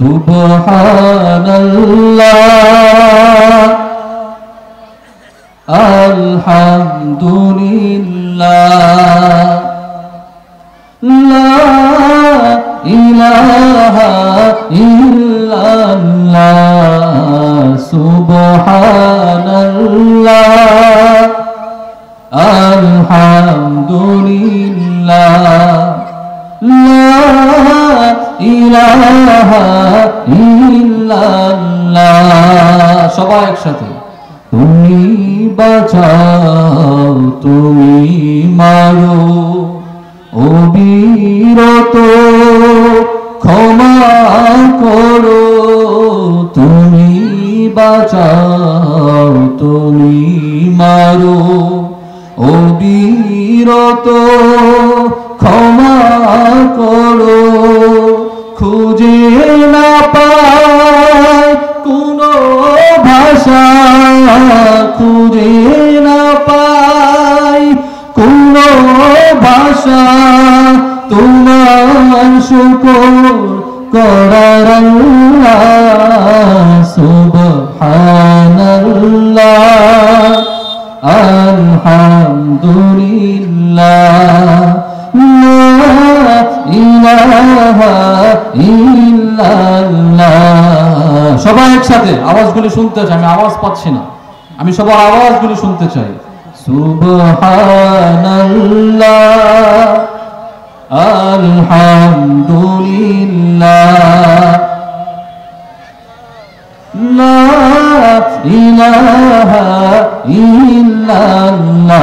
সুবহানাল্লাহ আলহামদুলিল্লাহ লা ইলাহা ইল্লাল্লাহ সুবহানাল্লাহ আলহামদুলিল্লাহ লা ইলাহা ইল্লাল্লাহ। সবাই একসাথে। তুমি বাঁচাও তুমি মারো অবিরত ক্ষমা করো, তুমি বাঁচাও তুমি মারো অবিরত ক্ষমা করো। খুঁজে না পাই কোনো ভাষা, খুঁজে না পাই কোনো ভাষা তোমার শুকর করার আল্লাহ। সুবহানাল্লাহ আলহামদুলিল্লাহ লা ইলাহা ইল্লাল্লাহ। সবাই একসাথে আওয়াজগুলি শুনতে চাই, আমি আওয়াজ পাচ্ছি না, আমি সবার আওয়াজগুলি শুনতে চাই। সুবহানাল্লাহ আলহামদুলিল্লাহ লা ইলাহা ইল্লাল্লাহ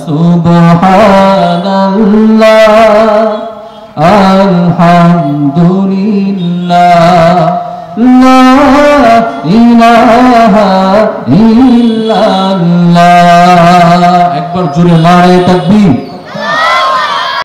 সুবহানাল্লাহ আলহামদুলিল্লাহ লা ইলাহা ইল্লাল্লাহ। একবার জোরে নারে তাকবীর।